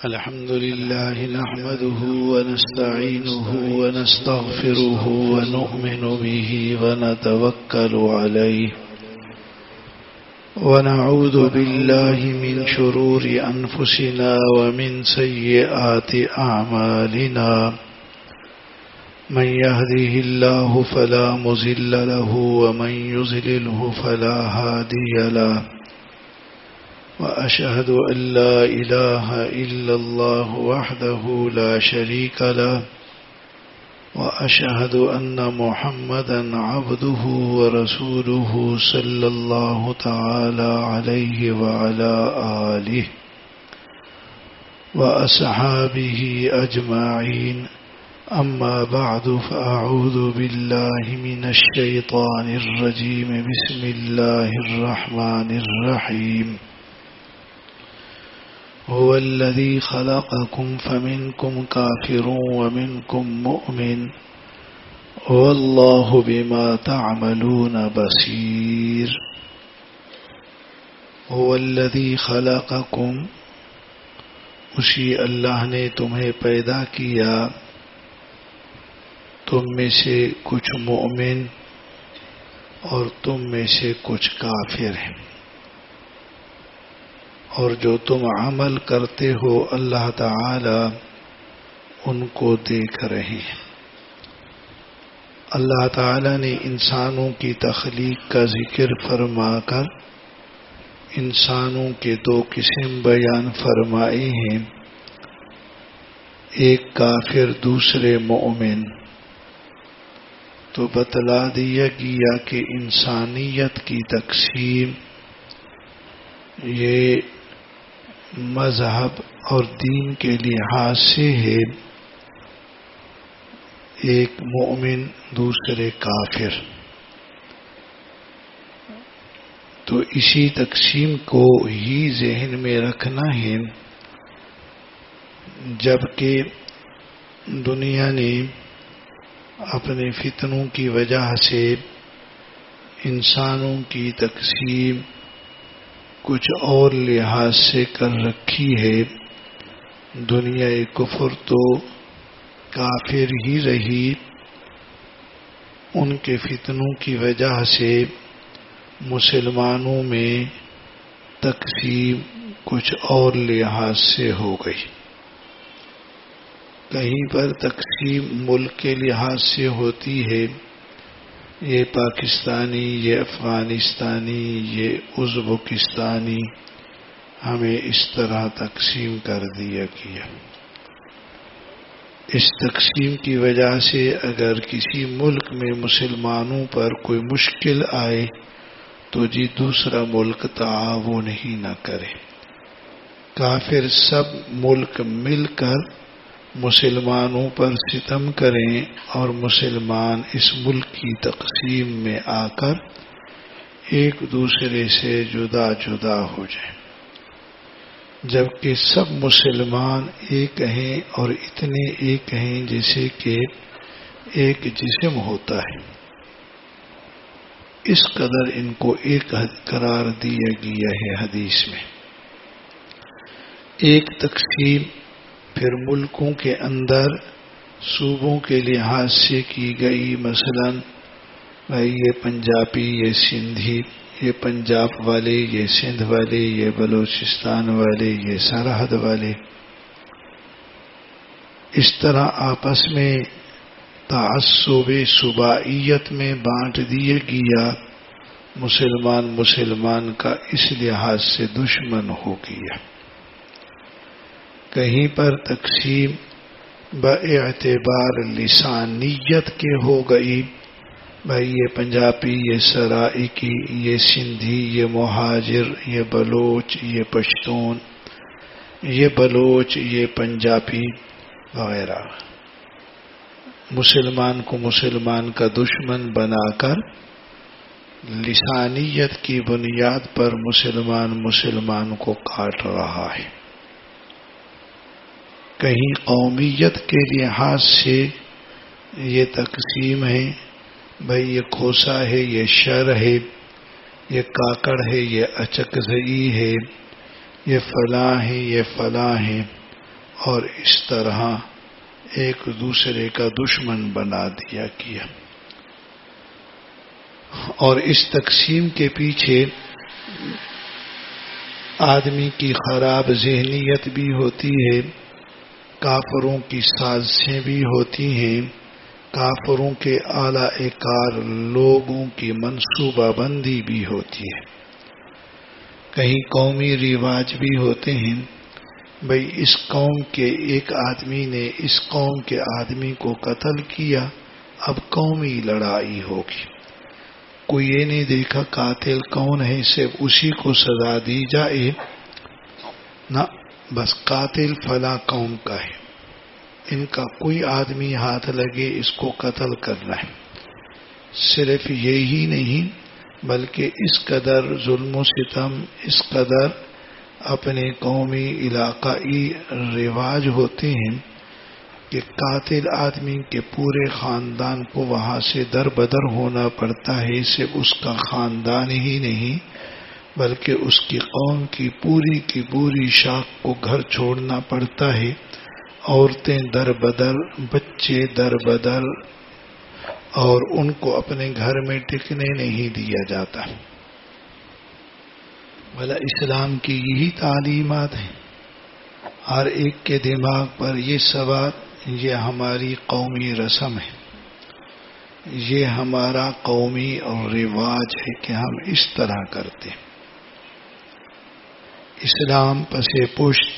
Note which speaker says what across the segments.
Speaker 1: الحمد لله نحمده ونستعينه ونستغفره ونؤمن به ونتوكل عليه ونعوذ بالله من شرور أنفسنا ومن سيئات أعمالنا من يهده الله فلا مضل له ومن يضلله فلا هادي له وأشهد أن لا إله إلا الله وحده لا شريك له وأشهد أن محمدا عبده ورسوله صلى الله تعالى عليه وعلى آله وأصحابه أجمعين أما بعد فأعوذ بالله من الشيطان الرجيم بسم الله الرحمن الرحيم هو الذي خلقكم فمنكم كافر ومنكم مؤمن والله بما تعملون بصير هو الذي خلقكم اسی اللہ نے تمہیں پیدا کیا تم میں سے کچھ مومن اور تم میں سے کچھ کافر ہیں اور جو تم عمل کرتے ہو اللہ تعالی ان کو دیکھ رہے ہیں۔ اللہ تعالی نے انسانوں کی تخلیق کا ذکر فرما کر انسانوں کے دو قسم بیان فرمائے ہیں، ایک کافر دوسرے مومن۔ تو بتلا دیا گیا کہ انسانیت کی تقسیم یہ مذہب اور دین کے لحاظ سے ہے، ایک مومن دوسرے کافر۔ تو اسی تقسیم کو ہی ذہن میں رکھنا ہے، جبکہ دنیا نے اپنے فتنوں کی وجہ سے انسانوں کی تقسیم کچھ اور لحاظ سے کر رکھی ہے۔ دنیا کفر تو کافر ہی رہی، ان کے فتنوں کی وجہ سے مسلمانوں میں تقسیم کچھ اور لحاظ سے ہو گئی۔ کہیں پر تقسیم ملک کے لحاظ سے ہوتی ہے، یہ پاکستانی، یہ افغانستانی، یہ ازبکستانی، ہمیں اس طرح تقسیم کر دیا گیا۔ اس تقسیم کی وجہ سے اگر کسی ملک میں مسلمانوں پر کوئی مشکل آئے تو جی دوسرا ملک تعاون ہی نہ کرے، کافر سب ملک مل کر مسلمانوں پر ستم کریں اور مسلمان اس ملک کی تقسیم میں آ کر ایک دوسرے سے جدا جدا ہو جائیں، جبکہ سب مسلمان ایک ہیں اور اتنے ایک ہیں جیسے کہ ایک جسم ہوتا ہے، اس قدر ان کو ایک قرار دیا گیا ہے حدیث میں۔ ایک تقسیم پھر ملکوں کے اندر صوبوں کے لحاظ سے کی گئی، مثلا بھائی یہ پنجابی، یہ سندھی، یہ پنجاب والے، یہ سندھ والے، یہ بلوچستان والے، یہ سرحد والے، اس طرح آپس میں تعصب صوبائیت میں بانٹ دیا گیا، مسلمان کا اس لحاظ سے دشمن ہو گیا۔ کہیں پر تقسیم باعتبار لسانیت کے ہو گئی، بھائی یہ پنجابی، یہ سرائکی، یہ سندھی، یہ مہاجر، یہ بلوچ، یہ پشتون، یہ بلوچ، یہ پنجابی وغیرہ، مسلمان کو مسلمان کا دشمن بنا کر لسانیت کی بنیاد پر مسلمان کو کاٹ رہا ہے۔ کہیں قومیت کے لحاظ سے یہ تقسیم ہے، بھائی یہ کھوسا ہے، یہ شر ہے، یہ کاکڑ ہے، یہ اچکزئی ہے، یہ فلاں ہے، یہ فلاں ہے، اور اس طرح ایک دوسرے کا دشمن بنا دیا کیا. اور اس تقسیم کے پیچھے آدمی کی خراب ذہنیت بھی ہوتی ہے، کافروں کی سازشیں بھی ہوتی ہیں، کافروں کے اعلی کار لوگوں کی منصوبہ بندی بھی ہوتی ہے، کہیں قومی رواج بھی ہوتے ہیں. بھئی اس قوم کے ایک آدمی نے اس قوم کے آدمی کو قتل کیا، اب قومی لڑائی ہوگی. کوئی یہ نہیں دیکھا قاتل کون ہے، صرف اسی کو سزا دی جائے، نہ بس قاتل فلاں قوم کا ہے، ان کا کوئی آدمی ہاتھ لگے اس کو قتل کرنا ہے. صرف یہی نہیں بلکہ اس قدر ظلم و ستم، اس قدر اپنے قومی علاقائی رواج ہوتے ہیں کہ قاتل آدمی کے پورے خاندان کو وہاں سے در بدر ہونا پڑتا ہے. صرف اس کا خاندان ہی نہیں بلکہ اس کی قوم کی پوری شاخ کو گھر چھوڑنا پڑتا ہے. عورتیں در بدر، بچے در بدر، اور ان کو اپنے گھر میں ٹکنے نہیں دیا جاتا. بھلا اسلام کی یہی تعلیمات ہیں؟ ہر ایک کے دماغ پر یہ سوال، یہ ہماری قومی رسم ہے، یہ ہمارا قومی اور رواج ہے کہ ہم اس طرح کرتے ہیں. اسلام پس پشت،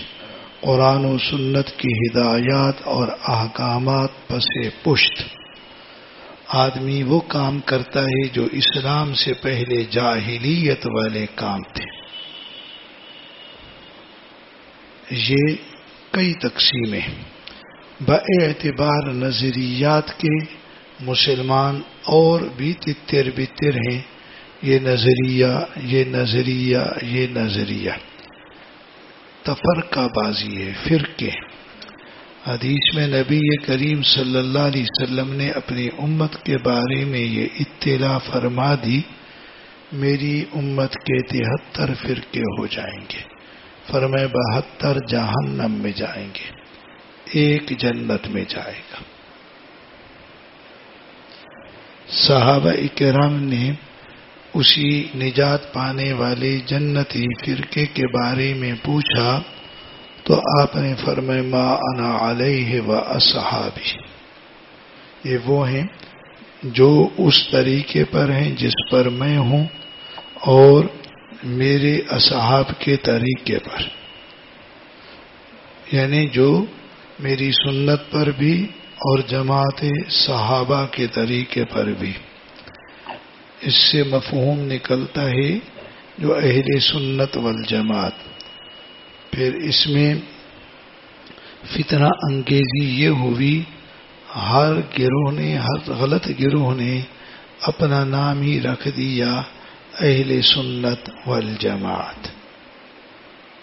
Speaker 1: قرآن و سنت کی ہدایات اور احکامات پس پشت، آدمی وہ کام کرتا ہے جو اسلام سے پہلے جاہلیت والے کام تھے. یہ کئی تقسیمیں باعتبار نظریات کے مسلمان اور بھی تتر بتر ہیں. یہ نظریہ تفرقہ بازی ہے، فرقے. حدیث میں نبی کریم صلی اللہ علیہ وسلم نے اپنی امت کے بارے میں یہ اطلاع فرما دی، میری امت کے 73 فرقے ہو جائیں گے. فرمائے 72 جہنم میں جائیں گے، ایک جنت میں جائے گا. صحابہ اکرام نے اسی نجات پانے والے جنتی فرقے کے بارے میں پوچھا تو آپ نے فرمایا ما انا علیہ و اصحابی، یہ وہ ہیں جو اس طریقے پر ہیں جس پر میں ہوں اور میرے اصحاب کے طریقے پر، یعنی جو میری سنت پر بھی اور جماعت صحابہ کے طریقے پر بھی. اس سے مفہوم نکلتا ہے جو اہل سنت والجماعت. پھر اس میں فتنہ انگیزی یہ ہوئی، ہر غلط گروہ نے اپنا نام ہی رکھ دیا اہل سنت والجماعت.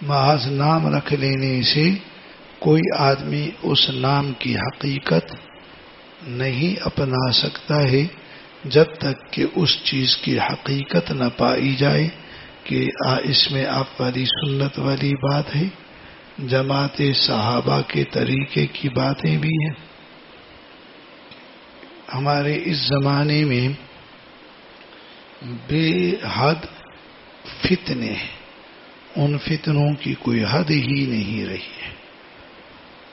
Speaker 1: محض نام رکھ لینے سے کوئی آدمی اس نام کی حقیقت نہیں اپنا سکتا ہے جب تک کہ اس چیز کی حقیقت نہ پائی جائے کہ اس میں آپ والی سنت والی بات ہے، جماعت صحابہ کے طریقے کی باتیں بھی ہیں. ہمارے اس زمانے میں بے حد فتنے ہیں، ان فتنوں کی کوئی حد ہی نہیں رہی ہے.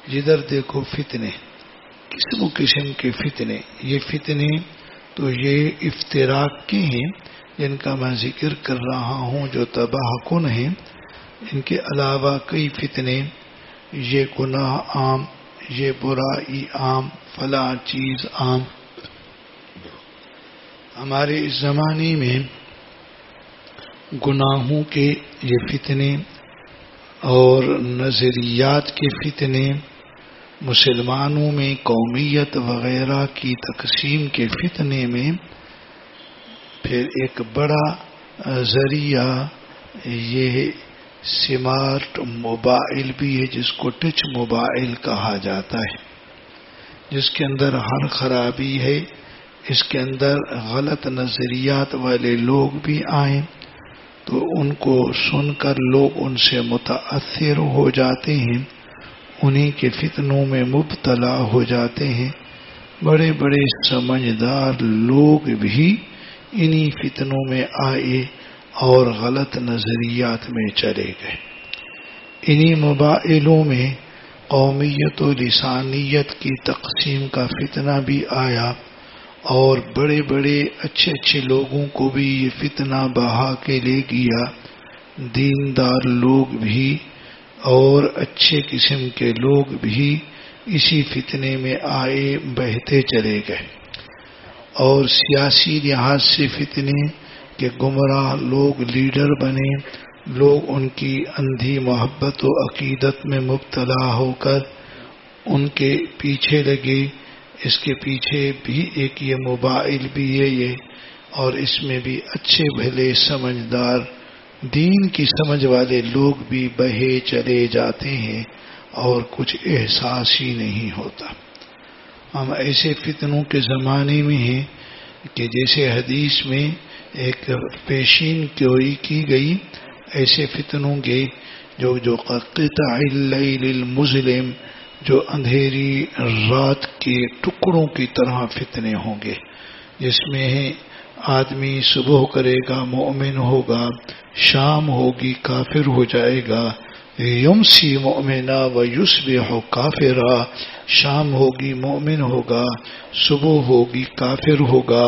Speaker 1: جدھر دیکھو فتنے، قسم کے فتنے. یہ فتنے تو یہ افتراق کے ہیں جن کا میں ذکر کر رہا ہوں جو تباہ کن ہیں. ان کے علاوہ کئی فتنے، یہ گناہ عام، یہ برائی عام، فلاں چیز عام. ہمارے اس زمانے میں گناہوں کے یہ فتنے اور نظریات کے فتنے، مسلمانوں میں قومیت وغیرہ کی تقسیم کے فتنے میں پھر ایک بڑا ذریعہ یہ سمارٹ موبائل بھی ہے، جس کو ٹچ موبائل کہا جاتا ہے، جس کے اندر ہر خرابی ہے. اس کے اندر غلط نظریات والے لوگ بھی آئیں تو ان کو سن کر لوگ ان سے متاثر ہو جاتے ہیں، انہی کے فتنوں میں مبتلا ہو جاتے ہیں۔ بڑے بڑے سمجھدار لوگ بھی انہی فتنوں میں آئے اور غلط نظریات میں چلے گئے۔ انہی مبائلوں میں قومیت و لسانیت کی تقسیم کا فتنہ بھی آیا، اور بڑے بڑے اچھے اچھے لوگوں کو بھی یہ فتنہ بہا کے لے گیا۔ دیندار لوگ بھی اور اچھے قسم کے لوگ بھی اسی فتنے میں آئے، بہتے چلے گئے۔ اور سیاسی لحاظ سے فتنے کہ گمراہ لوگ لیڈر بنے، لوگ ان کی اندھی محبت و عقیدت میں مبتلا ہو کر ان کے پیچھے لگے۔ اس کے پیچھے بھی ایک یہ موبائل بھی ہے یہ، اور اس میں بھی اچھے بھلے سمجھدار دین کی سمجھ والے لوگ بھی بہے چلے جاتے ہیں اور کچھ احساس ہی نہیں ہوتا۔ ہم ایسے فتنوں کے زمانے میں ہیں کہ جیسے حدیث میں ایک پیشین گوئی کی گئی، ایسے فتنوں کے جو قطع اللیل المظلم، جو اندھیری رات کے ٹکڑوں کی طرح فتنے ہوں گے، جس میں آدمی صبح کرے گا مومن ہوگا، شام ہوگی کافر ہو جائے گا، یمسی مؤمنا و یصبح کافرا، شام ہوگی مومن ہوگا، صبح ہوگی کافر ہوگا،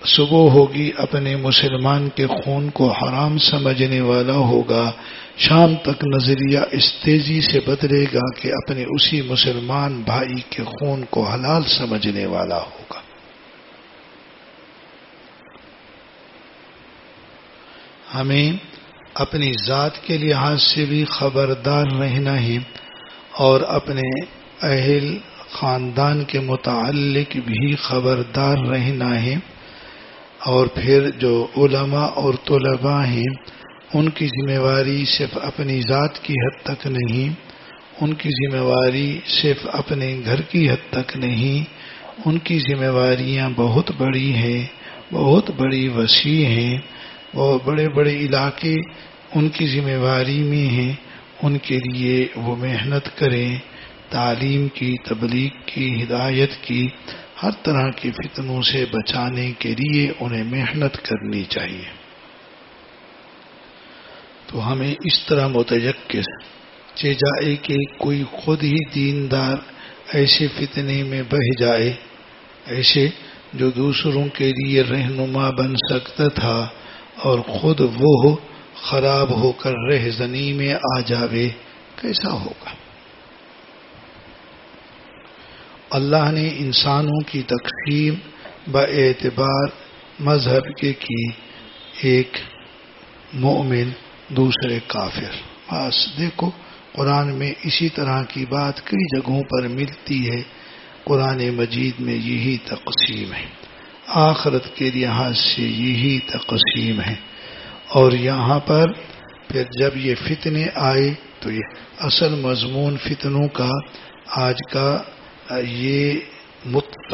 Speaker 1: صبح ہوگی اپنے مسلمان کے خون کو حرام سمجھنے والا ہوگا، شام تک نظریہ اس تیزی سے بدلے گا کہ اپنے اسی مسلمان بھائی کے خون کو حلال سمجھنے والا ہوگا۔ ہمیں اپنی ذات کے لحاظ سے بھی خبردار رہنا ہے اور اپنے اہل خاندان کے متعلق بھی خبردار رہنا ہے، اور پھر جو علماء اور طلباء ہیں ان کی ذمہ داری صرف اپنی ذات کی حد تک نہیں، ان کی ذمہ داری صرف اپنے گھر کی حد تک نہیں، ان کی ذمہ داریاں بہت بڑی ہیں، بہت بڑی وسیع ہیں، اور بڑے بڑے علاقے ان کی ذمہ داری میں ہیں۔ ان کے لیے وہ محنت کریں، تعلیم کی، تبلیغ کی، ہدایت کی، ہر طرح کے فتنوں سے بچانے کے لیے انہیں محنت کرنی چاہیے۔ تو ہمیں اس طرح متیقظ جائے کہ کوئی خود ہی دیندار ایسے فتنے میں بہ جائے، ایسے جو دوسروں کے لیے رہنما بن سکتا تھا اور خود وہ خراب ہو کر رہزنی میں آ جاوے، کیسا ہوگا؟ اللہ نے انسانوں کی تقسیم باعتبار مذہب کے کی، ایک مومن دوسرے کافر۔ بس دیکھو قرآن میں اسی طرح کی بات کئی جگہوں پر ملتی ہے، قرآن مجید میں یہی تقسیم ہے، آخرت کے لحاظ سے یہی تقسیم ہے۔ اور یہاں پر پھر جب یہ فتنے آئے تو یہ اصل مضمون فتنوں کا آج کا یہ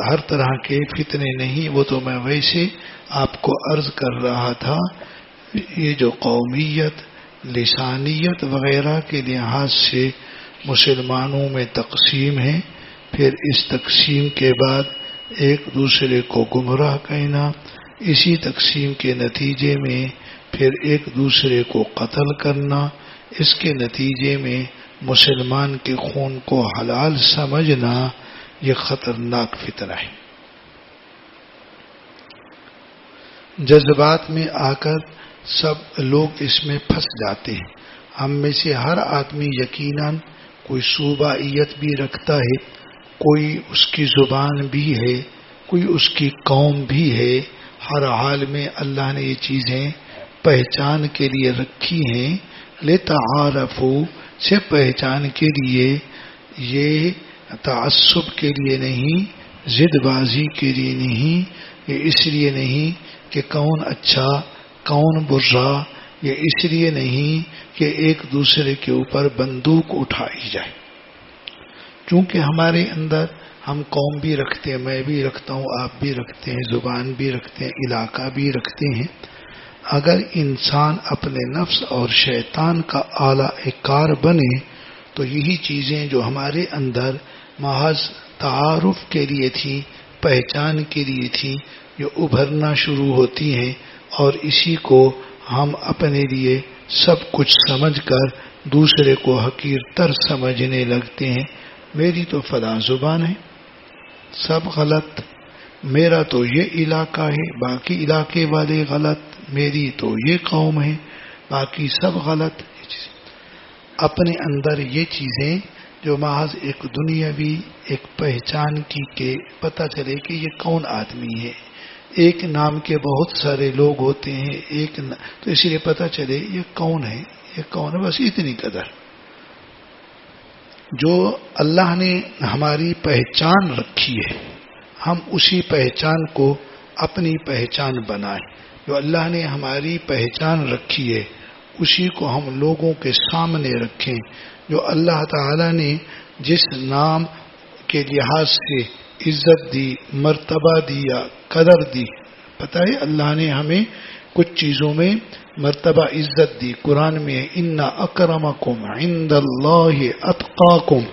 Speaker 1: ہر طرح کے فتنے نہیں، وہ تو میں ویسے آپ کو عرض کر رہا تھا، یہ جو قومیت، لسانیت وغیرہ کے لحاظ سے مسلمانوں میں تقسیم ہے، پھر اس تقسیم کے بعد ایک دوسرے کو گمراہ کہنا، اسی تقسیم کے نتیجے میں پھر ایک دوسرے کو قتل کرنا، اس کے نتیجے میں مسلمان کے خون کو حلال سمجھنا، یہ خطرناک فتنہ ہے۔ جذبات میں آ کر سب لوگ اس میں پھنس جاتے ہیں۔ ہم میں سے ہر آدمی یقیناً کوئی صوبائیت بھی رکھتا ہے، کوئی اس کی زبان بھی ہے، کوئی اس کی قوم بھی ہے۔ ہر حال میں اللہ نے یہ چیزیں پہچان کے لیے رکھی ہیں، لتعارفوا سے پہچان کے لیے، یہ تعصب کے لیے نہیں، ضد بازی کے لیے نہیں، یہ اس لیے نہیں کہ کون اچھا کون برا، یہ اس لیے نہیں کہ ایک دوسرے کے اوپر بندوق اٹھائی جائے۔ چونکہ ہمارے اندر ہم قوم بھی رکھتے ہیں، میں بھی رکھتا ہوں، آپ بھی رکھتے ہیں، زبان بھی رکھتے ہیں، علاقہ بھی رکھتے ہیں۔ اگر انسان اپنے نفس اور شیطان کا اعلی کار بنے تو یہی چیزیں جو ہمارے اندر محض تعارف کے لیے تھی، پہچان کے لیے تھی، یہ ابھرنا شروع ہوتی ہیں، اور اسی کو ہم اپنے لیے سب کچھ سمجھ کر دوسرے کو حقیر تر سمجھنے لگتے ہیں۔ میری تو فلاں زبان ہے، سب غلط، میرا تو یہ علاقہ ہے، باقی علاقے والے غلط، میری تو یہ قوم ہے، باقی سب غلط۔ اپنے اندر یہ چیزیں جو محض ایک دنیاوی ایک پہچان کی کہ پتہ چلے کہ یہ کون آدمی ہے، ایک نام کے بہت سارے لوگ ہوتے ہیں، تو اسی لیے پتہ چلے یہ کون ہے، یہ کون ہے، بس اتنی قدر۔ جو اللہ نے ہماری پہچان رکھی ہے، ہم اسی پہچان کو اپنی پہچان بنائیں۔ جو اللہ نے ہماری پہچان رکھی ہے اسی کو ہم لوگوں کے سامنے رکھیں۔ جو اللہ تعالی نے جس نام کے لحاظ سے عزت دی، مرتبہ دیا، قدر دی، پتہ ہے اللہ نے ہمیں کچھ چیزوں میں مرتبہ عزت دی۔ قرآن میں ان اکرمکم عند اللہ اتقاکم،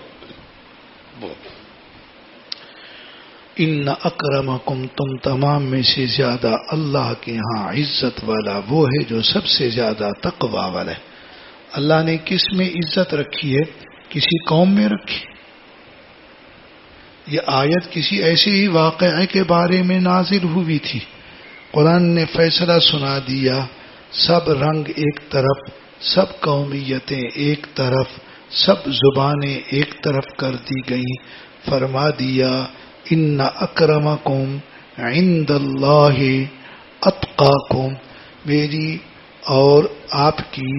Speaker 1: ان اکرمکم، تم تمام میں سے زیادہ اللہ کے ہاں عزت والا وہ ہے جو سب سے زیادہ تقوی والا ہے۔ اللہ نے کس میں عزت رکھی ہے؟ کسی قوم میں رکھی۔ یہ آیت کسی ایسے ہی واقعے کے بارے میں نازل ہوئی تھی، قرآن نے فیصلہ سنا دیا، سب رنگ ایک طرف، سب قومیتیں ایک طرف، سب زبانیں ایک طرف کر دی گئیں، فرما دیا ان اکرمکم عند اللہ اتقاکم، میری اور آپ کی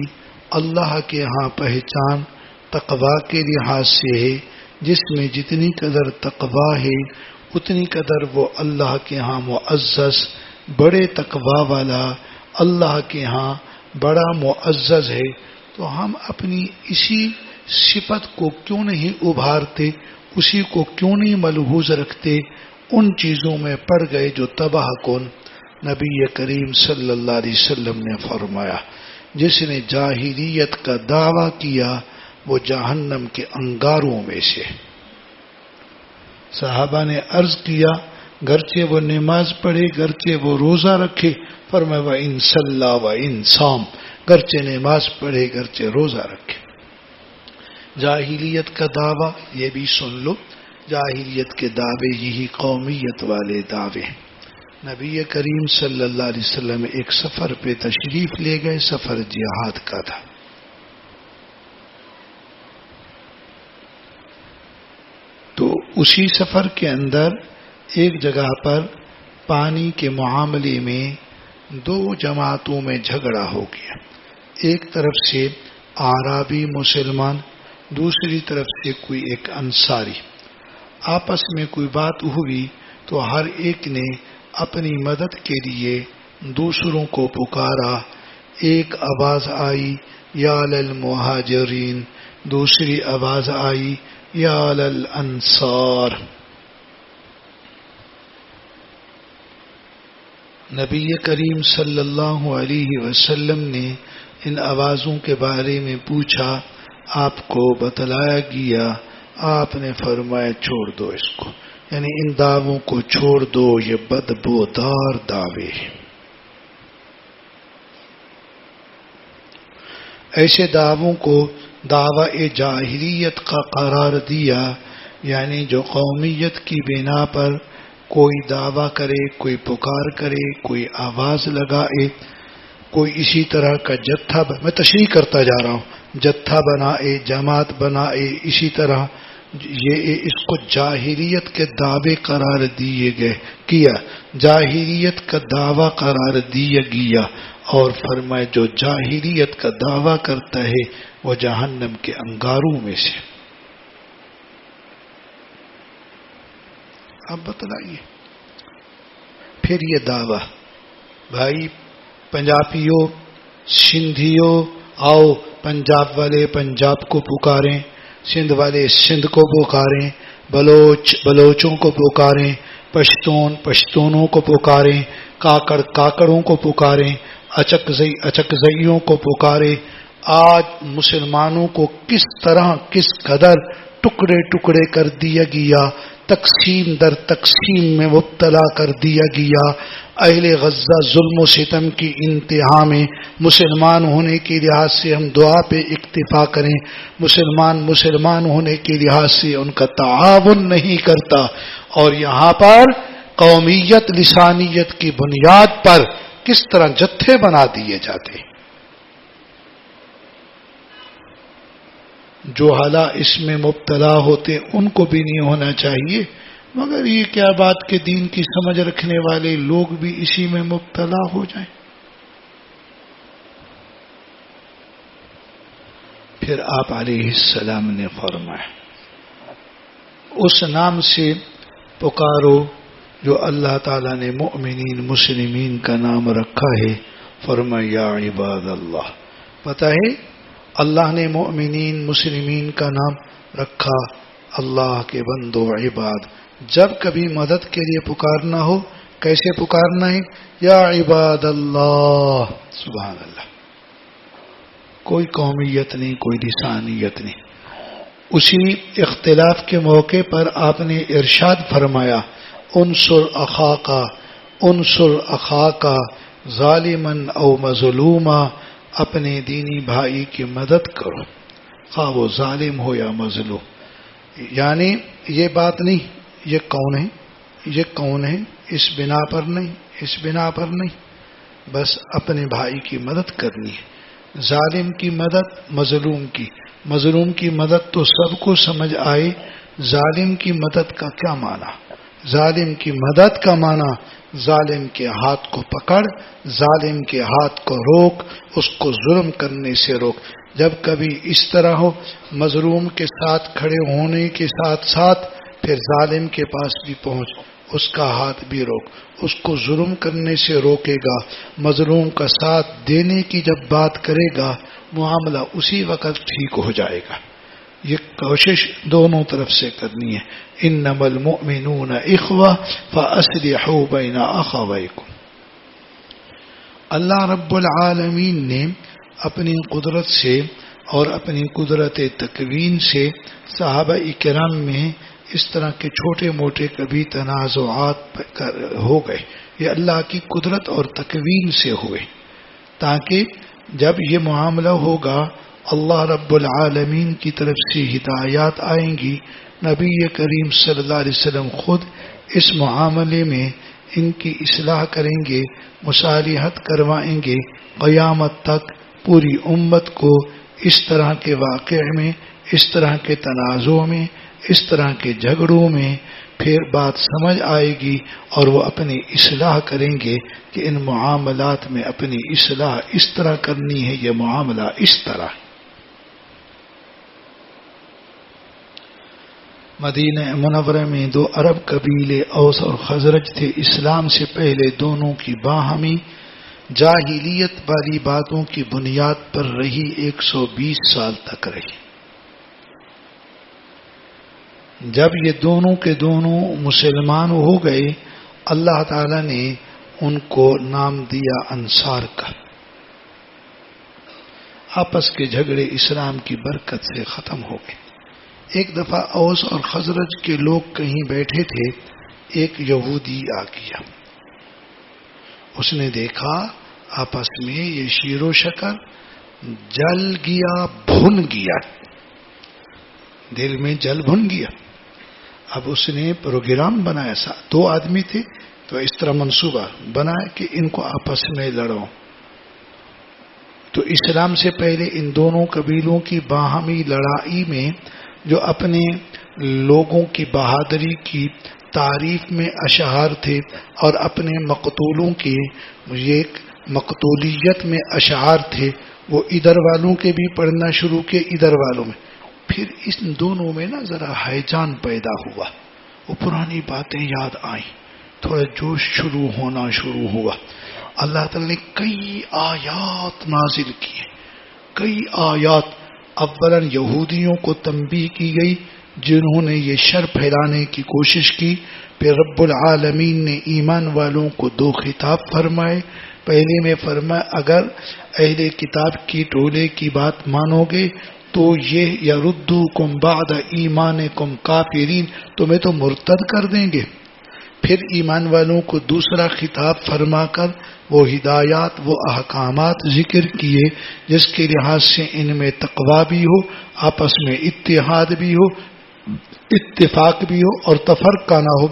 Speaker 1: اللہ کے ہاں پہچان تقوی کے لحاظ سے ہے۔ جس میں جتنی قدر تقوی ہے اتنی قدر وہ اللہ کے ہاں معزز، بڑے تقوی والا اللہ کے ہاں بڑا معزز ہے۔ تو ہم اپنی اسی صفت کو کیوں نہیں ابھارتے، اسی کو کیوں نہیں ملحوظ رکھتے؟ ان چیزوں میں پڑ گئے جو تباہ کن۔ نبی کریم صلی اللہ علیہ وسلم نے فرمایا جس نے جاہلیت کا دعویٰ کیا وہ جہنم کے انگاروں میں سے۔ صحابہ نے عرض کیا گرچہ وہ نماز پڑھے، گرچہ وہ روزہ رکھے، فرمایا وَإِن صَلَّى وَإِن صَامَ، گرچہ نماز پڑھے گرچہ روزہ رکھے۔ جاہلیت کا دعویٰ یہ بھی سن لو، جاہلیت کے دعوے یہی قومیت والے دعوے ہیں۔ نبی کریم صلی اللہ علیہ وسلم ایک سفر پہ تشریف لے گئے، سفر جہاد کا تھا۔ تو اسی سفر کے اندر ایک جگہ پر پانی کے معاملے میں دو جماعتوں میں جھگڑا ہو گیا، ایک طرف سے اعرابی مسلمان، دوسری طرف سے کوئی ایک انصاری۔ آپس میں کوئی بات ہوئی تو ہر ایک نے اپنی مدد کے لیے دوسروں کو پکارا۔ ایک آواز آئی یا للمہاجرین، دوسری آواز آئی یا للانصار۔ نبی کریم صلی اللہ علیہ وسلم نے ان آوازوں کے بارے میں پوچھا، آپ کو بتلایا گیا، آپ نے فرمایا چھوڑ دو اس کو، یعنی ان دعووں کو چھوڑ دو، یہ بدبودار دعوے ہیں۔ ایسے دعووں کو دعوی جاہلیت کا قرار دیا، یعنی جو قومیت کی بنا پر کوئی دعویٰ کرے، کوئی پکار کرے، کوئی آواز لگائے، کوئی اسی طرح کا جتھا، میں تشریح کرتا جا رہا ہوں، جتھا بنائے، جماعت بنائے، اسی طرح یہ اس کو جاہلیت کے دعوے قرار دیے گئے، کیا جاہلیت کا دعویٰ قرار دیا گیا، اور فرمائے جو جاہلیت کا دعویٰ کرتا ہے وہ جہنم کے انگاروں میں سے۔ اب بتلائیے پھر یہ دعویٰ، بھائی پنجابیوں، سندھیوں، آؤ پنجاب والے پنجاب کو پکاریں، سندھ والے سندھ کو پکاریں، بلوچ بلوچوں کو پکاریں، پشتون پشتونوں کو پکاریں، کاکڑ کاکڑوں کو پکاریں، اچکزئی اچکزئیوں کو پکاریں، آج مسلمانوں کو کس طرح کس قدر ٹکڑے ٹکڑے کر دیا گیا، تقسیم در تقسیم میں مبتلا کر دیا گیا. اہل غزہ ظلم و ستم کی انتہا میں، مسلمان ہونے کے لحاظ سے ہم دعا پہ اکتفا کریں، مسلمان ہونے کے لحاظ سے ان کا تعاون نہیں کرتا، اور یہاں پر قومیت لسانیت کی بنیاد پر کس طرح جتھے بنا دیے جاتے ہیں. جو حالا اس میں مبتلا ہوتے ان کو بھی نہیں ہونا چاہیے، مگر یہ کیا بات کہ دین کی سمجھ رکھنے والے لوگ بھی اسی میں مبتلا ہو جائیں. پھر آپ علیہ السلام نے فرمایا اس نام سے پکارو جو اللہ تعالیٰ نے مؤمنین مسلمین کا نام رکھا ہے. فرمایا یا عباد اللہ. پتہ ہے اللہ نے مؤمنین مسلمین کا نام رکھا، اللہ کے بندو عباد. جب کبھی مدد کے لیے پکارنا ہو کیسے پکارنا ہے؟ یا عباد اللہ. سبحان اللہ. کوئی قومیت نہیں، کوئی لسانیت نہیں. اسی اختلاف کے موقع پر آپ نے ارشاد فرمایا انصر اخاکا ظالمن او مظلوما. اپنے دینی بھائی کی مدد کرو خواہ وہ ظالم ہو یا مظلوم. یعنی یہ بات نہیں یہ کون ہے اس بنا پر نہیں، بس اپنے بھائی کی مدد کرنی ہے. ظالم کی مدد، مظلوم کی مدد تو سب کو سمجھ آئے. ظالم کی مدد کا کیا معنی؟ ظالم کی مدد کا معنی ظالم کے ہاتھ کو پکڑ، ظالم کے ہاتھ کو روک، اس کو ظلم کرنے سے روک. جب کبھی اس طرح ہو مظلوم کے ساتھ کھڑے ہونے کے ساتھ ساتھ پھر ظالم کے پاس بھی پہنچ، اس کا ہاتھ بھی روک، اس کو ظلم کرنے سے روکے گا. مظلوم کا ساتھ دینے کی جب بات کرے گا معاملہ اسی وقت ٹھیک ہو جائے گا. یہ کوشش دونوں طرف سے کرنی ہے. انما المؤمنون اخوہ فاصلحوا بین اخویکم. اللہ رب العالمین نے اپنی قدرت سے اور اپنی قدرت تکوین سے صحابہ کرام میں اس طرح کے چھوٹے موٹے کبھی تنازعات ہو گئے، یہ اللہ کی قدرت اور تکوین سے ہوئے، تاکہ جب یہ معاملہ ہوگا اللہ رب العالمین کی طرف سے ہدایات آئیں گی. نبی کریم صلی اللہ علیہ وسلم خود اس معاملے میں ان کی اصلاح کریں گے، مصالحت کروائیں گے. قیامت تک پوری امت کو اس طرح کے واقع میں، اس طرح کے تنازع میں، اس طرح کے جھگڑوں میں پھر بات سمجھ آئے گی اور وہ اپنی اصلاح کریں گے کہ ان معاملات میں اپنی اصلاح اس طرح کرنی ہے، یہ معاملہ اس طرح. مدینہ منورہ میں 2 عرب قبیلے اوس اور خزرج تھے. اسلام سے پہلے دونوں کی باہمی جاہلیت والی باتوں کی بنیاد پر رہی، 120 سال تک رہی. جب یہ دونوں کے دونوں مسلمان ہو گئے اللہ تعالی نے ان کو نام دیا انصار کا. آپس کے جھگڑے اسلام کی برکت سے ختم ہو گئے. ایک دفعہ اوس اور خزرج کے لوگ کہیں بیٹھے تھے، ایک یہودی آ گیا. اس نے دیکھا آپس میں یہ شیر و شکر جل گیا، بھن گیا، دل میں جل بھن گیا. اب اس نے پروگرام بنایا، 2 آدمی تھے تو اس طرح منصوبہ بنایا کہ ان کو آپس میں لڑو. تو اسلام سے پہلے ان دونوں قبیلوں کی باہمی لڑائی میں جو اپنے لوگوں کی بہادری کی تعریف میں اشعار تھے اور اپنے مقتولوں کی ایک مقتولیت میں اشعار تھے، وہ ادھر والوں کے بھی پڑھنا شروع کیے، ادھر والوں میں. پھر ان دونوں میں نا ذرا ہیجان پیدا ہوا، وہ پرانی باتیں یاد آئیں، تھوڑا جوش ہونا شروع ہوا. اللہ تعالی نے کئی آیات نازل کی، کئی آیات. اولاً یہودیوں کو تنبیہ کی گئی جنہوں نے یہ شر پھیلانے کی کوشش کی. پھر رب العالمین نے ایمان والوں کو 2 خطاب فرمائے. پہلے میں فرمایا اگر اہل کتاب کی ٹولے کی بات مانو گے تو یہ یردوکم بعد ایمانکم کافرین، تمہیں تو مرتد کر دیں گے. پھر ایمان والوں کو دوسرا خطاب فرما کر وہ ہدایات، وہ احکامات ذکر کیے جس کے لحاظ سے ان میں تقویٰ بھی ہو، آپس میں اتحاد بھی ہو، اتفاق بھی ہو اور تفرقہ نہ ہو.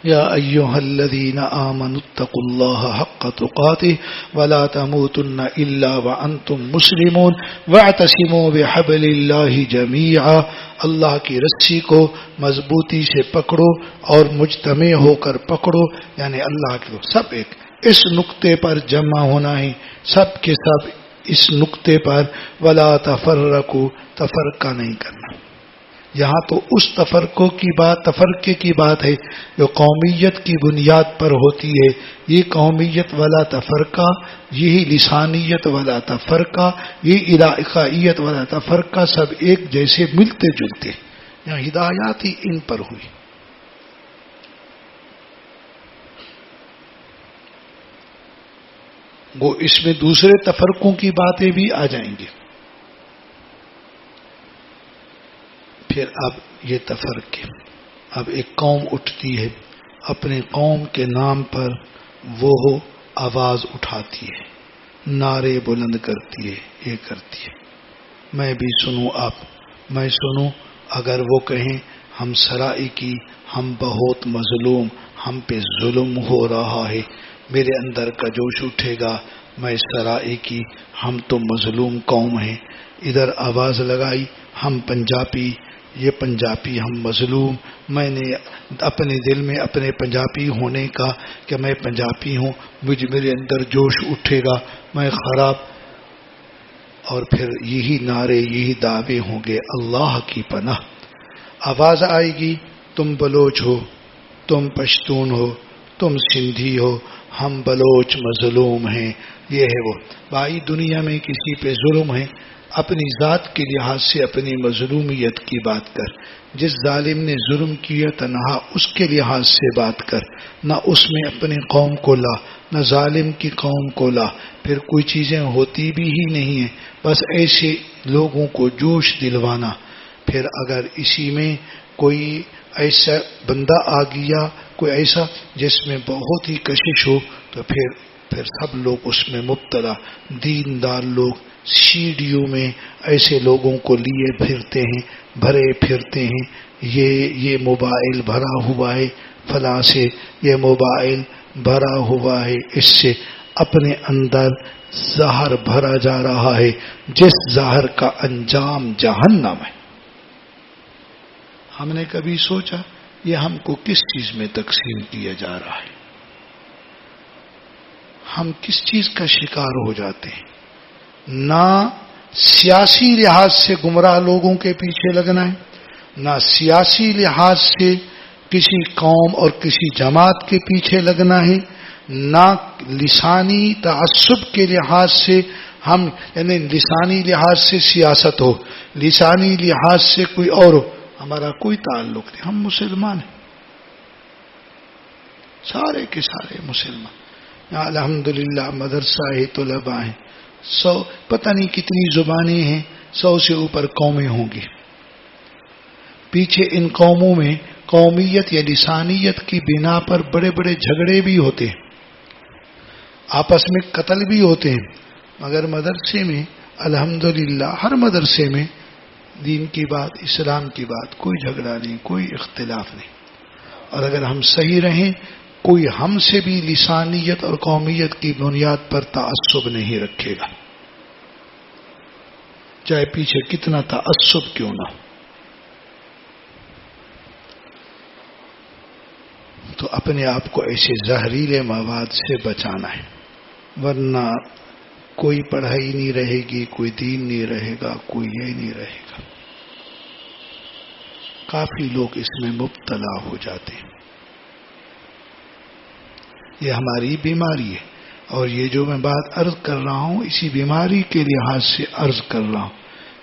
Speaker 1: یا ایھا الذین آمنوا اتقوا اللہ حق تقاتہ ولا تموتن الا وانتم مسلمون واعتصموا بحبل اللہ جمیعا، اللہ کی رسی کو مضبوطی سے پکڑو اور مجتمع ہو کر پکڑو، یعنی اللہ کے سب ایک اس نقطے پر جمع ہونا ہے، سب کے سب اس نقطے پر. ولا تفرقوا، تفرقہ نہیں کرنا. یہاں تو اس تفرقے کی بات ہے جو قومیت کی بنیاد پر ہوتی ہے. یہ قومیت والا تفرقہ، یہی لسانیت والا تفرقہ، یہ علاقائیت والا تفرقہ سب ایک جیسے ملتے جلتے. یہاں ہدایات ہی ان پر ہوئی. وہ اس میں دوسرے تفرقوں کی باتیں بھی آ جائیں گی. پھر اب یہ تفرقے، اب ایک قوم اٹھتی ہے اپنے قوم کے نام پر، وہ آواز اٹھاتی ہے، نعرے بلند کرتی ہے، یہ کرتی ہے. میں بھی سنوں، میں سنوں. اگر وہ کہیں ہم سرائی کی، ہم بہت مظلوم، ہم پہ ظلم ہو رہا ہے، میرے اندر کا جوش اٹھے گا، میں سرائی کی، ہم تو مظلوم قوم ہیں. ادھر آواز لگائی ہم پنجابی، یہ پنجابی ہم مظلوم. میں نے اپنے دل میں اپنے پنجابی ہونے کا کہ میں پنجابی ہوں، میرے اندر جوش اٹھے گا، میں خراب. اور پھر یہی نعرے، یہی دعوے ہوں گے اللہ کی پناہ. آواز آئے گی تم بلوچ ہو، تم پشتون ہو، تم سندھی ہو، ہم بلوچ مظلوم ہیں. یہ ہے وہ. بھائی دنیا میں کسی پہ ظلم ہے، اپنی ذات کے لحاظ سے اپنی مظلومیت کی بات کر. جس ظالم نے ظلم کیا تنہا اس کے لحاظ سے بات کر، نہ اس میں اپنی قوم کو لا، نہ ظالم کی قوم کو لا. پھر کوئی چیزیں ہوتی بھی ہی نہیں ہیں، بس ایسے لوگوں کو جوش دلوانا. پھر اگر اسی میں کوئی ایسا بندہ آ گیا، کوئی ایسا جس میں بہت ہی کشش ہو، تو پھر سب لوگ اس میں مبتلا. دیندار لوگ سیڑھیوں میں ایسے لوگوں کو لیے پھرتے ہیں، بھرے پھرتے ہیں. یہ موبائل بھرا ہوا ہے فلاں سے، یہ موبائل بھرا ہوا ہے اس سے. اپنے اندر زہر بھرا جا رہا ہے جس زہر کا انجام جہنم ہے. ہم نے کبھی سوچا یہ ہم کو کس چیز میں تقسیم کیا جا رہا ہے؟ ہم کس چیز کا شکار ہو جاتے ہیں؟ نہ سیاسی لحاظ سے گمراہ لوگوں کے پیچھے لگنا ہے، نہ سیاسی لحاظ سے کسی قوم اور کسی جماعت کے پیچھے لگنا ہے، نہ لسانی تعصب کے لحاظ سے ہم، یعنی لسانی لحاظ سے سیاست ہو، لسانی لحاظ سے کوئی اور ہو، ہمارا کوئی تعلق نہیں. ہم مسلمان ہیں، سارے کے سارے مسلمان. یہاں الحمدللہ مدرسہ ہے، طلباء ہیں، 100 پتہ نہیں کتنی زبانیں ہیں، 100 سے اوپر قومیں ہوں گی. پیچھے ان قوموں میں قومیت یا لسانیت کی بنا پر بڑے بڑے جھگڑے بھی ہوتے ہیں، آپس میں قتل بھی ہوتے ہیں. مگر مدرسے میں الحمدللہ ہر مدرسے میں دین کی بات، اسلام کی بات، کوئی جھگڑا نہیں، کوئی اختلاف نہیں. اور اگر ہم صحیح رہیں، کوئی ہم سے بھی لسانیت اور قومیت کی بنیاد پر تعصب نہیں رکھے گا، چاہے پیچھے کتنا تعصب کیوں نہ ہو. تو اپنے آپ کو ایسے زہریلے مواد سے بچانا ہے، ورنہ کوئی پڑھائی نہیں رہے گی، کوئی دین نہیں رہے گا، کوئی یہ نہیں رہے گا. کافی لوگ اس میں مبتلا ہو جاتے ہیں. یہ ہماری بیماری ہے، اور یہ جو میں بات عرض کر رہا ہوں اسی بیماری کے لحاظ سے عرض کر رہا ہوں.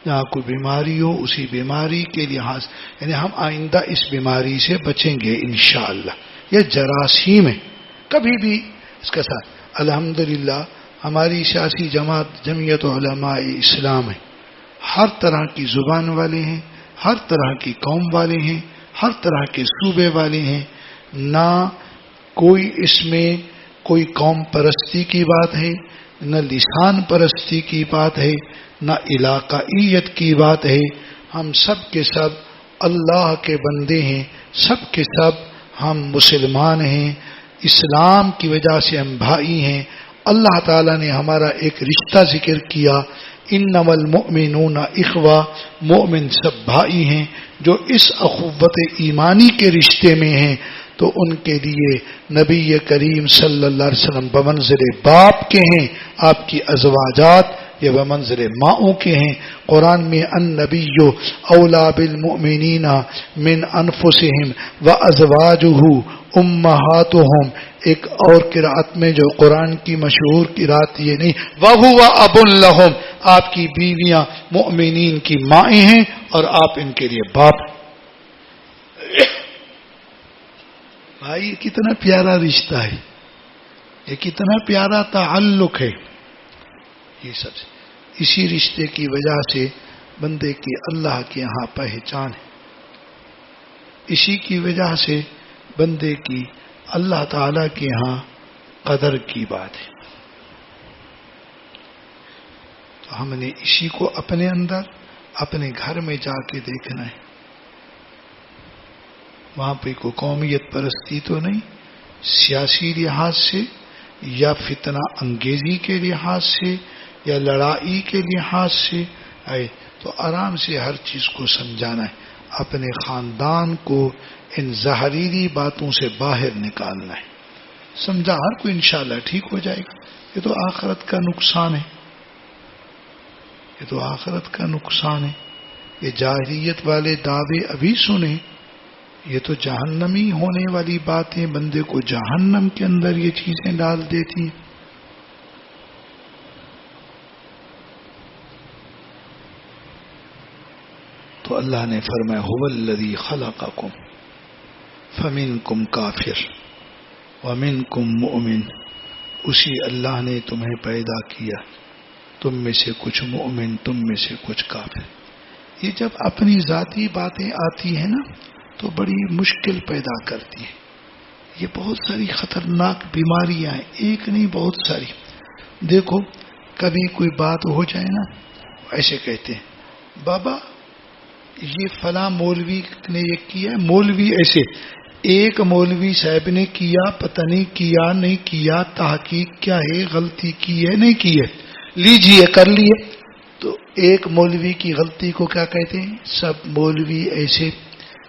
Speaker 1: جہاں کوئی بیماری ہو اسی بیماری کے لحاظ، یعنی ہم آئندہ اس بیماری سے بچیں گے انشاءاللہ. یہ جراثیم ہے، کبھی بھی اس کے ساتھ الحمدللہ ہماری سیاسی جماعت جمعیت علماء اسلام ہے، ہر طرح کی زبان والے ہیں، ہر طرح کی قوم والے ہیں، ہر طرح کے صوبے والے ہیں، نہ کوئی اس میں کوئی قوم پرستی کی بات ہے، نہ لسان پرستی کی بات ہے، نہ علاقائیت کی بات ہے. ہم سب کے سب اللہ کے بندے ہیں، سب کے سب ہم مسلمان ہیں، اسلام کی وجہ سے ہم بھائی ہیں. اللہ تعالیٰ نے ہمارا ایک رشتہ ذکر کیا، انما المؤمنون اخوہ، مومن سب بھائی ہیں. جو اس اخوت ایمانی کے رشتے میں ہیں تو ان کے لیے نبی کریم صلی اللہ علیہ وسلم بمنزل باپ کے ہیں، آپ کی ازواجات یہ بمنزل ماؤں کے ہیں. قرآن میں النبی اولا بالمؤمنین من انفسہم وازواجہ امہاتہم. ایک اور قرأت میں جو قرآن کی مشہور قرأت یہ نہیں، وَهُوَ أَبٌ لَهُمْ، آپ کی بیویاں مؤمنین کی مائیں ہیں اور آپ ان کے لیے باپ. بھائی کتنا پیارا رشتہ ہے، یہ کتنا پیارا تعلق ہے. یہ سب اسی رشتے کی وجہ سے بندے کی اللہ کے ہاں پہچان ہے، اسی کی وجہ سے بندے کی اللہ تعالی کے ہاں قدر کی بات ہے. تو ہم نے اسی کو اپنے اندر اپنے گھر میں جا کے دیکھنا ہے. وہاں پہ کوئی قومیت پرستی تو نہیں، سیاسی لحاظ سے یا فتنہ انگیزی کے لحاظ سے یا لڑائی کے لحاظ سے آئے تو آرام سے ہر چیز کو سمجھانا ہے. اپنے خاندان کو ان زہریلی باتوں سے باہر نکالنا ہے. سمجھا ہر کوئی انشاءاللہ ٹھیک ہو جائے گا. یہ تو آخرت کا نقصان ہے، یہ تو آخرت کا نقصان ہے. یہ جاہلیت والے دعوے ابھی سنیں، یہ تو جہنمی ہونے والی باتیں، بندے کو جہنم کے اندر یہ چیزیں ڈال دیتی ہیں. تو اللہ نے فرمایا هو الذی خلقکم فمنکم کافر ومنکم مؤمن. اسی اللہ نے تمہیں پیدا کیا، تم میں سے کچھ مؤمن، تم میں سے کچھ کافر. یہ جب اپنی ذاتی باتیں آتی ہیں نا تو بڑی مشکل پیدا کرتی ہیں. یہ بہت ساری خطرناک بیماریاں ہیں، ایک نہیں بہت ساری. دیکھو کبھی کوئی بات ہو جائے نا، ایسے کہتے ہیں بابا یہ فلاں مولوی نے یہ کیا ہے، مولوی ایسے. ایک مولوی صاحب نے کیا، پتہ نہیں کیا نہیں کیا، تحقیق کیا ہے، غلطی کی ہے نہیں کی ہے، لیجئے کر لیے. تو ایک مولوی کی غلطی کو کیا کہتے ہیں؟ سب مولوی ایسے.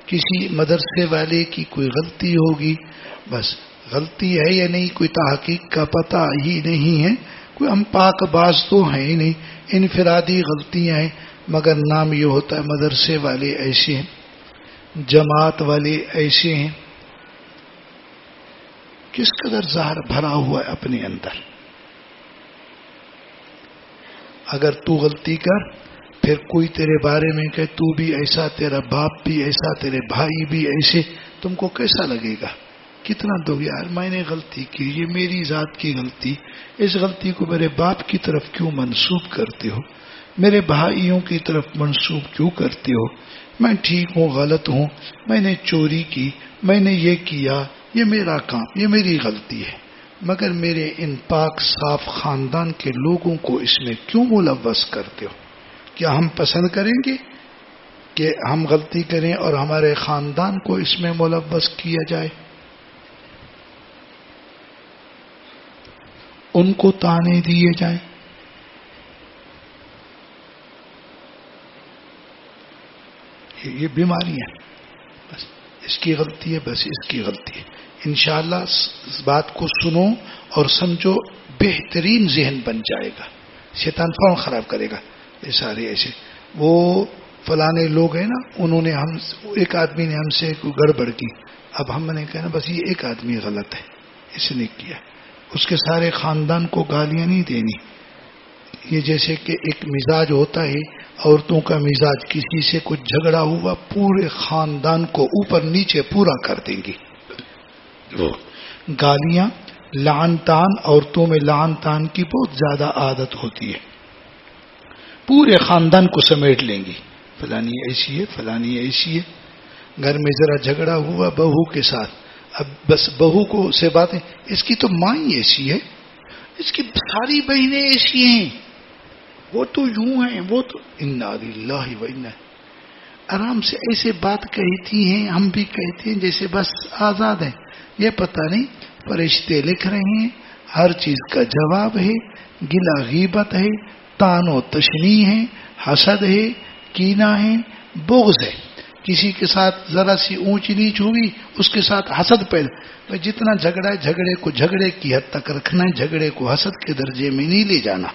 Speaker 1: کسی مدرسے والے کی کوئی غلطی ہوگی، بس غلطی ہے یا نہیں کوئی تحقیق کا پتہ ہی نہیں ہے. کوئی ہم پاک باز تو ہیں ہی نہیں، انفرادی غلطیاں ہیں، مگر نام یہ ہوتا ہے مدرسے والے ایسے ہیں، جماعت والے ایسے ہیں. کس قدر زہر بھرا ہوا ہے اپنے اندر. اگر تو غلطی کر پھر کوئی تیرے بارے میں کہ تو بھی ایسا، تیرا باپ بھی ایسا، تیرے بھائی بھی ایسے، تم کو کیسا لگے گا؟ کتنا دو یار میں نے غلطی کی، یہ میری ذات کی غلطی، اس غلطی کو میرے باپ کی طرف کیوں منسوب کرتے ہو، میرے بھائیوں کی طرف منسوب کیوں کرتے ہو؟ میں ٹھیک ہوں غلط ہوں، میں نے چوری کی، میں نے یہ کیا، یہ میرا کام، یہ میری غلطی ہے، مگر میرے ان پاک صاف خاندان کے لوگوں کو اس میں کیوں ملوث کرتے ہو؟ کیا ہم پسند کریں گے کہ ہم غلطی کریں اور ہمارے خاندان کو اس میں ملوث کیا جائے؟ ان کو تانے دیے جائیں؟ یہ بیماریاں، بس اس کی غلطی ہے، بس اس کی غلطی ہے. انشاءاللہ اس بات کو سنو اور سمجھو، بہترین ذہن بن جائے گا. شیطان فوراً خراب کرے گا. یہ سارے ایسے وہ فلانے لوگ ہیں نا، انہوں نے ہم ایک آدمی نے ہم سے کوئی گڑبڑ کی، اب ہم نے کہا نا بس یہ ایک آدمی غلط ہے، اس نے کیا، اس کے سارے خاندان کو گالیاں نہیں دینی. یہ جیسے کہ ایک مزاج ہوتا ہے عورتوں کا مزاج، کسی سے کچھ جھگڑا ہوا پورے خاندان کو اوپر نیچے پورا کر دیں گی. گالیاں لعن تان عورتوں میں لعن تان کی بہت زیادہ عادت ہوتی ہے، پورے خاندان کو سمیٹ لیں گی، فلانی ایسی ہے، فلانی ایسی ہے. گھر میں ذرا جھگڑا ہوا بہو کے ساتھ، اب بس بہو کو سے باتیں، اس کی تو ماں ہی ایسی ہے، اس کی ساری بہنیں ایسی ہیں، وہ تو یوں ہیں، وہ تو انا للہ و انا. آرام سے ایسے بات کہتی ہیں، ہم بھی کہتے ہیں جیسے بس آزاد ہیں. یہ پتہ نہیں فرشتے لکھ رہے ہیں، ہر چیز کا جواب ہے، گلا غیبت ہے، تان و تشنیع ہے، حسد ہے، کینہ ہے، بغض ہے. کسی کے ساتھ ذرا سی اونچ نیچ ہوئی اس کے ساتھ حسد پیدا. جتنا جھگڑا ہے جھگڑے کو جھگڑے کی حد تک رکھنا ہے، جھگڑے کو حسد کے درجے میں نہیں لے جانا.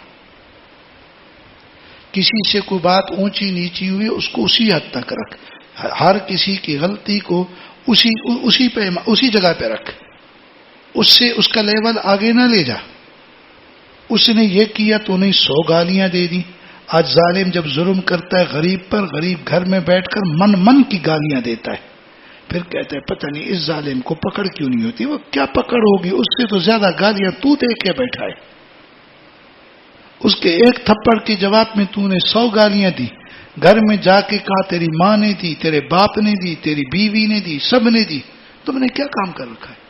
Speaker 1: کسی سے کوئی بات اونچی نیچی ہوئی اس کو اسی حد تک رکھ، ہر کسی کی غلطی کو اسی جگہ پہ رکھ، اس سے اس کا لیول آگے نہ لے جا. اس نے یہ کیا تو نہیں 100 گالیاں دے دی. آج ظالم جب ظلم کرتا ہے غریب پر، غریب گھر میں بیٹھ کر من کی گالیاں دیتا ہے، پھر کہتا ہے پتہ نہیں اس ظالم کو پکڑ کیوں نہیں ہوتی. وہ کیا پکڑ ہوگی، اس سے تو زیادہ گالیاں تو دے کے بیٹھا ہے. اس کے ایک تھپڑ کے جواب میں تو نے 100 گالیاں دی. گھر میں جا کے کہا تیری ماں نے دی، تیرے باپ نے دی، تیری بیوی نے دی، سب نے دی. تم نے کیا کام کر رکھا ہے؟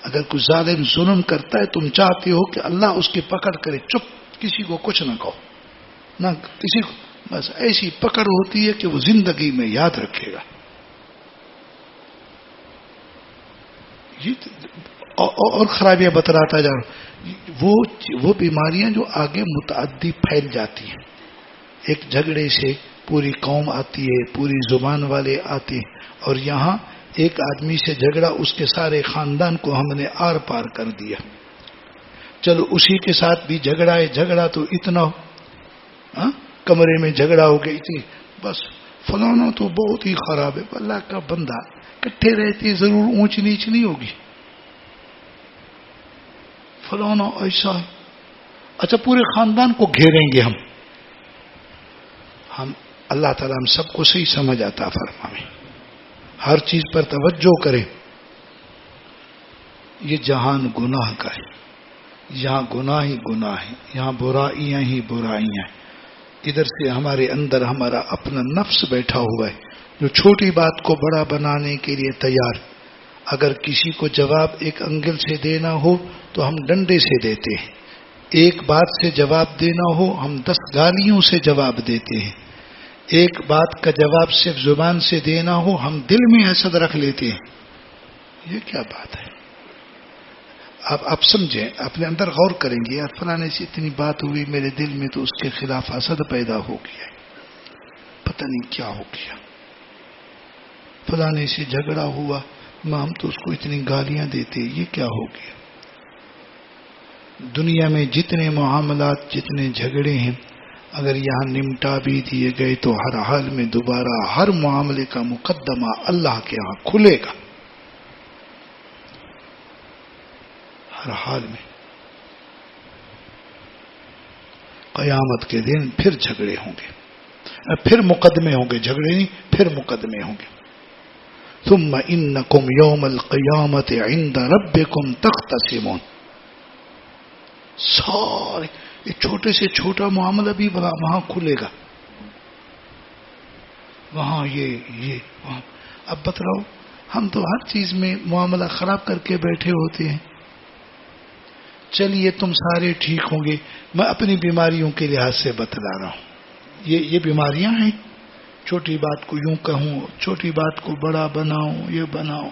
Speaker 1: اگر کوئی ظالم ظلم کرتا ہے تم چاہتے ہو کہ اللہ اس کی پکڑ کرے، چپ، کسی کو کچھ نہ کہو، نہ کسی کو، بس ایسی پکڑ ہوتی ہے کہ وہ زندگی میں یاد رکھے گا. اور خرابیاں بتلاتا جا رہا ہوں. وہ بیماریاں جو آگے متعدی پھیل جاتی ہیں. ایک جھگڑے سے پوری قوم آتی ہے، پوری زبان والے آتے ہیں، اور یہاں ایک آدمی سے جھگڑا، اس کے سارے خاندان کو ہم نے آر پار کر دیا. چلو اسی کے ساتھ بھی جھگڑا ہے، جھگڑا تو اتنا ہو، کمرے میں جھگڑا ہو گئی تھی، بس فلانا تو بہت ہی خراب ہے. اللہ کا بندہ، کٹھے رہتے ضرور اونچ نیچ نہیں ہوگی. فلانا ایسا ہے، اچھا پورے خاندان کو گھیریں گے ہم. اللہ تعالیٰ ہم سب کو صحیح سمجھ آتا فرمائے، ہر چیز پر توجہ کریں. یہ جہان گناہ کا ہے، یہاں گناہ ہی گناہ ہے، یہاں برائیاں ہی برائیاں ہیں. ادھر سے ہمارے اندر ہمارا اپنا نفس بیٹھا ہوا ہے جو چھوٹی بات کو بڑا بنانے کے لیے تیار. اگر کسی کو جواب ایک انگل سے دینا ہو تو ہم ڈنڈے سے دیتے ہیں، ایک بات سے جواب دینا ہو ہم 10 گالیوں سے جواب دیتے ہیں، ایک بات کا جواب صرف زبان سے دینا ہو ہم دل میں حسد رکھ لیتے ہیں. یہ کیا بات ہے؟ آپ سمجھیں، اپنے اندر غور کریں گے، یار فلانے سے اتنی بات ہوئی میرے دل میں تو اس کے خلاف حسد پیدا ہو گیا، پتہ نہیں کیا ہو گیا. فلانے سے جھگڑا ہوا، ہم تو اس کو اتنی گالیاں دیتے، یہ کیا ہو گیا. دنیا میں جتنے معاملات، جتنے جھگڑے ہیں، اگر یہاں نمٹا بھی دیے گئے تو ہر حال میں دوبارہ ہر معاملے کا مقدمہ اللہ کے ہاں کھلے گا. ہر حال میں قیامت کے دن پھر جھگڑے ہوں گے، پھر مقدمے ہوں گے، جھگڑے نہیں پھر مقدمے ہوں گے. ثم انکم یوم القیامت عند ربکم تختصمون. سارے یہ چھوٹے سے چھوٹا معاملہ بھی وہاں کھلے گا، وہاں یہ وہاں. اب بتلاؤ، ہم تو ہر چیز میں معاملہ خراب کر کے بیٹھے ہوتے ہیں. چلیے تم سارے ٹھیک ہوں گے، میں اپنی بیماریوں کے لحاظ سے بتلا رہا ہوں. یہ بیماریاں ہیں، چھوٹی بات کو یوں کہوں، چھوٹی بات کو بڑا بناؤں، یہ بناؤں.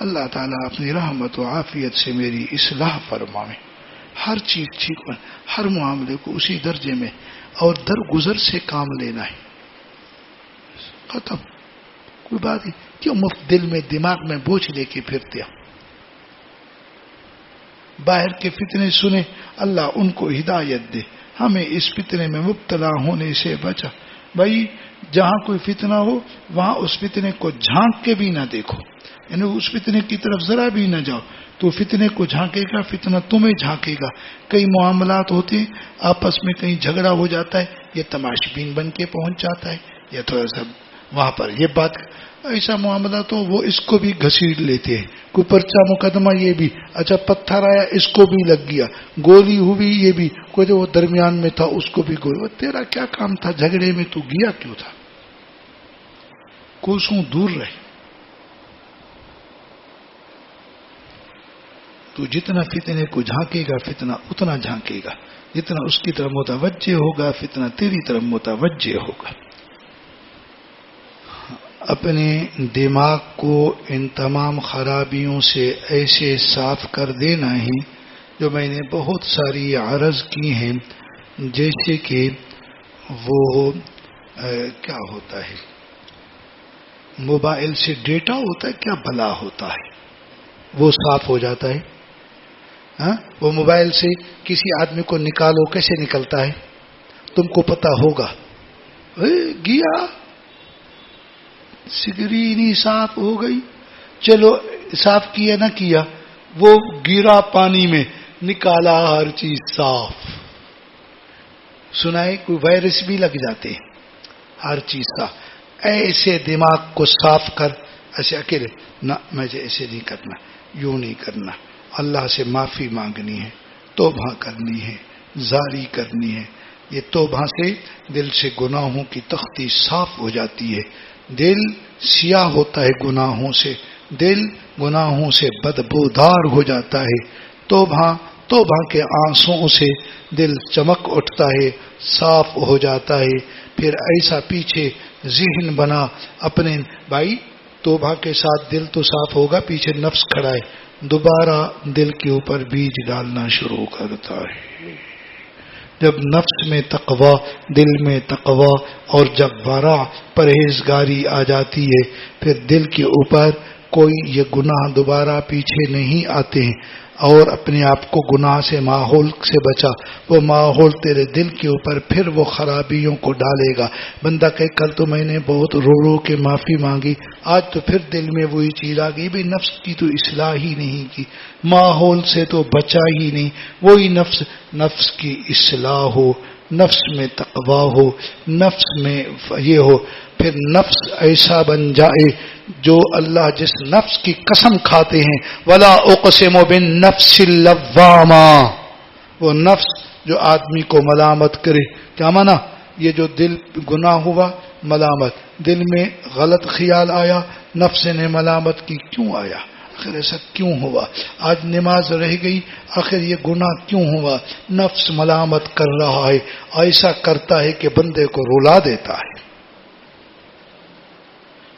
Speaker 1: اللہ تعالیٰ اپنی رحمت و عافیت سے میری اصلاح فرمائے، ہر چیز ٹھیک بن، ہر معاملے کو اسی درجے میں اور درگزر سے کام لینا ہے. ختم، کوئی بات نہیں. کیوں مفت دل میں دماغ میں بوجھ لے کے پھرتے ہو؟ باہر کے فتنے سنے، اللہ ان کو ہدایت دے، ہمیں اس فتنے میں مبتلا ہونے سے بچا. بھائی جہاں کوئی فتنہ ہو وہاں اس فتنے کو جھانک کے بھی نہ دیکھو، یعنی اس فتنے کی طرف ذرا بھی نہ جاؤ. تو فتنے کو جھانکے گا، فتنہ تمہیں جھانکے گا. کئی معاملات ہوتے ہیں آپس میں کہیں جھگڑا ہو جاتا ہے، یہ تماش بین بن کے پہنچ جاتا ہے، یا تھوڑا سا وہاں پر یہ بات ایسا معاملہ تو وہ اس کو بھی گھسیٹ لیتے ہیں. کوئی پرچہ مقدمہ یہ بھی, اچھا پتھر آیا اس کو بھی لگ گیا, گولی ہوئی یہ بھی, کوئی تو وہ درمیان میں تھا اس کو بھی گولی. وہ تیرا کیا کام تھا جھگڑے میں, تو گیا کیوں تھا؟ کوسوں دور رہے. تو جتنا فتنے کو جھانکے گا فتنہ اتنا جھانکے گا, جتنا اس کی طرف متوجہ ہوگا فتنہ تیری طرف متوجہ ہوگا. اپنے دماغ کو ان تمام خرابیوں سے ایسے صاف کر دینا ہے جو میں نے بہت ساری عرض کی ہیں, جیسے کہ وہ کیا ہوتا ہے, موبائل سے ڈیٹا ہوتا ہے, کیا بلا ہوتا ہے, وہ صاف ہو جاتا ہے. وہ موبائل سے کسی آدمی کو نکالو, کیسے نکلتا ہے تم کو پتا ہوگا. گیا سکرین ہی صاف ہو گئی, چلو صاف کیا نہ کیا, وہ گرا پانی میں, نکالا ہر چیز صاف. سنائے کوئی وائرس بھی لگ جاتے ہیں, ہر چیز صاف. ایسے دماغ کو صاف کر, ایسے اکیلے نہ مجھے ایسے نہیں کرنا, یوں نہیں کرنا, اللہ سے معافی مانگنی ہے, توبہ کرنی ہے, زاری کرنی ہے. یہ توبہ سے دل سے گناہوں کی تختی صاف ہو جاتی ہے. دل سیاہ ہوتا ہے گناہوں سے, دل گناہوں سے بدبودار ہو جاتا ہے. توبہ کے آنسوؤں سے دل چمک اٹھتا ہے, صاف ہو جاتا ہے. پھر ایسا پیچھے ذہن بنا اپنے بھائی, توبہ کے ساتھ دل تو صاف ہوگا, پیچھے نفس کھڑا ہے, دوبارہ دل کے اوپر بیج ڈالنا شروع کرتا ہے. جب نفس میں تقوی, دل میں تقوی اور جب ورع پرہیزگاری آ جاتی ہے, پھر دل کے اوپر کوئی یہ گناہ دوبارہ پیچھے نہیں آتے ہیں. اور اپنے آپ کو گناہ سے, ماحول سے بچا. وہ ماحول تیرے دل کے اوپر پھر وہ خرابیوں کو ڈالے گا. بندہ کہ کل تو میں نے بہت رو رو کے معافی مانگی, آج تو پھر دل میں وہی چیز آ گئی, بھئی نفس کی تو اصلاح ہی نہیں کی, ماحول سے تو بچا ہی نہیں. وہی نفس کی اصلاح ہو, نفس میں تقوی ہو, نفس میں یہ ہو, پھر نفس ایسا بن جائے جو اللہ جس نفس کی قسم کھاتے ہیں, ولا اقسم بالنفس اللوامہ, وہ نفس جو آدمی کو ملامت کرے. کیا مانا؟ یہ جو دل گناہ ہوا, ملامت, دل میں غلط خیال آیا, نفس نے ملامت کی, کیوں آیا, آخر ایسا کیوں ہوا, آج نماز رہ گئی, آخر یہ گناہ کیوں ہوا, نفس ملامت کر رہا ہے. ایسا کرتا ہے کہ بندے کو رلا دیتا ہے.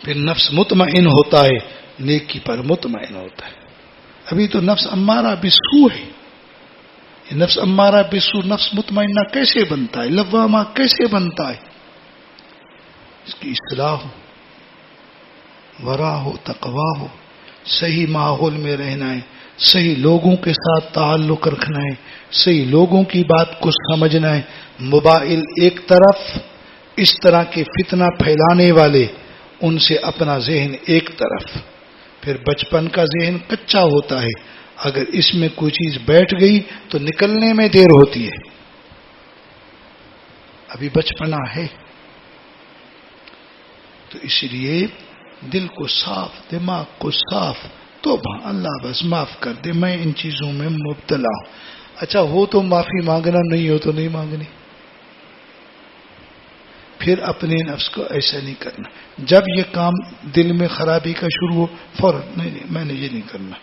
Speaker 1: پھر نفس مطمئن ہوتا ہے, نیکی پر مطمئن ہوتا ہے. ابھی تو نفس امارہ بسو ہے. یہ نفس امارہ بسو, نفس مطمئنہ کیسے بنتا ہے, لوامہ کیسے بنتا ہے؟ اس کی اصلاح ہو, ورع ہو, تقوی ہو, صحیح ماحول میں رہنا ہے, صحیح لوگوں کے ساتھ تعلق رکھنا ہے, صحیح لوگوں کی بات کو سمجھنا ہے. موبائل ایک طرف, اس طرح کے فتنہ پھیلانے والے, ان سے اپنا ذہن ایک طرف. پھر بچپن کا ذہن کچا ہوتا ہے, اگر اس میں کوئی چیز بیٹھ گئی تو نکلنے میں دیر ہوتی ہے, ابھی بچپنا ہے. تو اس لیے دل کو صاف, دماغ کو صاف, توبہ, اللہ بس معاف کر دے, میں ان چیزوں میں مبتلا ہوں. اچھا ہو تو معافی مانگنا, نہیں ہو تو نہیں مانگنی. پھر اپنے نفس کو ایسا نہیں کرنا. جب یہ کام دل میں خرابی کا شروع ہو, فوراً نہیں میں نے یہ نہیں کرنا,